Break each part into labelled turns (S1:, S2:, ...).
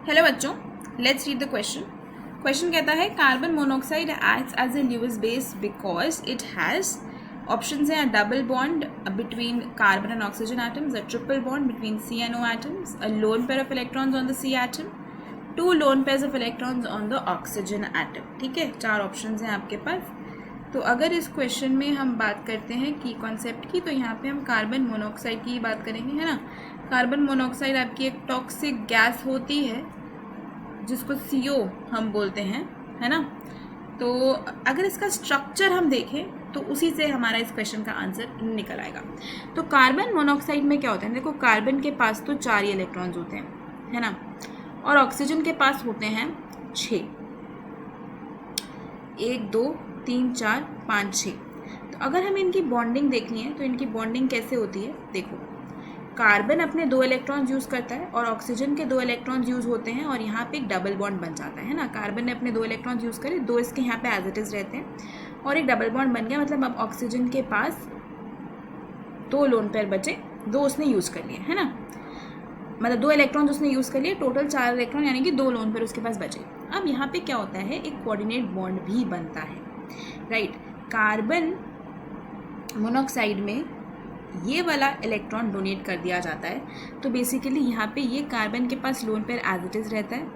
S1: Hello बच्चों, let's read the question. Question कहता है carbon monoxide acts as a Lewis base because it has options हैं double bond between carbon and oxygen atoms, a triple bond between CNO atoms, a lone pair of electrons on the C atom, 2 lone pairs of electrons on the oxygen atom. ठीक है, 4 options हैं आपके पास। तो अगर इस question में हम बात करते हैं की कॉन्सेप्ट की, तो यहाँ पे हम कार्बन मोनोऑक्साइड की बात करेंगे, है ना। कार्बन मोनोऑक्साइड आपकी एक टॉक्सिक गैस होती है जिसको CO हम बोलते हैं, है ना। तो अगर इसका स्ट्रक्चर हम देखें तो उसी से हमारा इस क्वेश्चन का आंसर निकल आएगा। तो कार्बन मोनोऑक्साइड में क्या होता है, देखो कार्बन के पास तो 4 ही इलेक्ट्रॉन्स होते हैं, है ना, और ऑक्सीजन के पास होते हैं 6, 1 2 3 4 5 6। तो अगर हमें इनकी बॉन्डिंग देखनी है तो इनकी बॉन्डिंग कैसे होती है, देखो कार्बन अपने 2 इलेक्ट्रॉन्स यूज़ करता है और ऑक्सीजन के 2 इलेक्ट्रॉन्स यूज़ होते हैं और यहाँ पे एक डबल बॉन्ड बन जाता है ना। कार्बन ने अपने 2 इलेक्ट्रॉन्स यूज़ करे, 2 इसके यहाँ पे एज इट इज़ रहते हैं और एक डबल बॉन्ड बन गया, मतलब अब ऑक्सीजन के पास 2 लोन पेयर बचे, 2 उसने यूज़ कर लिए, है ना। मतलब 2 इलेक्ट्रॉन्स उसने यूज़ कर लिए, टोटल 4 इलेक्ट्रॉन यानी कि 2 लोन पेयर उसके पास बचे। अब यहाँ पे क्या होता है, एक कोऑर्डिनेट बॉन्ड भी बनता है, राइट। कार्बन मोनोऑक्साइड में ये वाला इलेक्ट्रॉन डोनेट कर दिया जाता है, तो बेसिकली यहाँ पे ये कार्बन के पास lone pair as it is रहता है,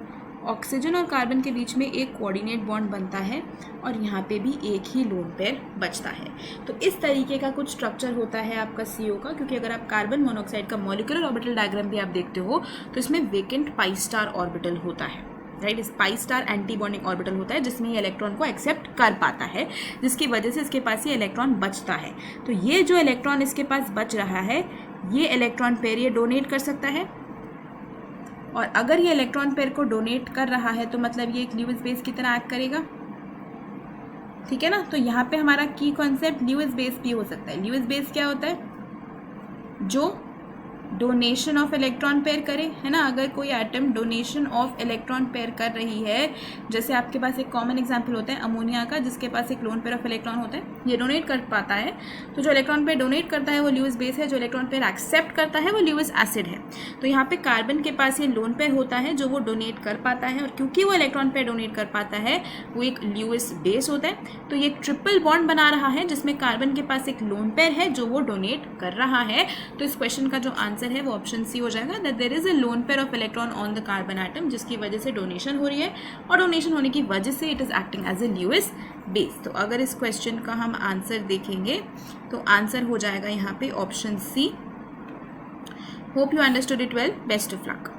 S1: ऑक्सीजन और कार्बन के बीच में एक कोऑर्डिनेट बॉन्ड बनता है और यहाँ पे भी एक ही लोन पेयर बचता है। तो इस तरीके का कुछ स्ट्रक्चर होता है आपका CO का, क्योंकि अगर आप कार्बन मोनोऑक्साइड का मॉलिक्यूलर ऑर्बिटल डायग्राम भी आप देखते हो तो इसमें वेकेंट पाई स्टार ऑर्बिटल होता है, राइट। इस pi star anti bonding orbital होता है जिसमें ये इलेक्ट्रॉन को एक्सेप्ट कर पाता है, जिसकी वजह से इसके पास ये इलेक्ट्रॉन बचता है। तो ये जो इलेक्ट्रॉन इसके पास बच रहा है, ये इलेक्ट्रॉन पेयर ये डोनेट कर सकता है, और अगर ये इलेक्ट्रॉन पेयर को डोनेट कर रहा है तो मतलब ये एक ल्यूइस बेस की तरह एक्ट करेगा, ठीक है ना। तो यहाँ पे हमारा की कॉन्सेप्ट ल्यूइस बेस भी हो सकता है। ल्यूइस बेस क्या होता है, जो डोनेशन ऑफ इलेक्ट्रॉन पेयर करे, है ना। अगर कोई atom donation of electron pair कर रही है, जैसे आपके पास एक कॉमन एग्जांपल होता है अमोनिया का, जिसके पास एक लोन पेयर ऑफ इलेक्ट्रॉन होता है, ये डोनेट कर पाता है, तो जो इलेक्ट्रॉन पेयर डोनेट करता है वो ल्यूइस बेस है, जो इलेक्ट्रॉन पेयर एक्सेप्ट करता है वो ल्यूइस एसिड है। तो यहाँ पे कार्बन के पास ये लोन पेयर होता है जो वो डोनेट कर पाता है, और क्योंकि वो इलेक्ट्रॉन पेयर डोनेट कर पाता है वो एक ल्यूइस बेस होता है। तो ये ट्रिपल बॉन्ड बना रहा है जिसमें कार्बन के पास एक लोन पेयर है जो वो डोनेट कर रहा है। तो इस क्वेश्चन का जो आंसर है वो ऑप्शन C हो जाएगा, that there is a lone pair of electron on the carbon atom, जिसकी वजह से डोनेशन हो रही है और डोनेशन होने की वजह से it is acting as a Lewis base. तो अगर इस क्वेश्चन का हम आंसर देखेंगे तो आंसर हो जाएगा यहाँ पे option C। Hope you understood it well, best of luck.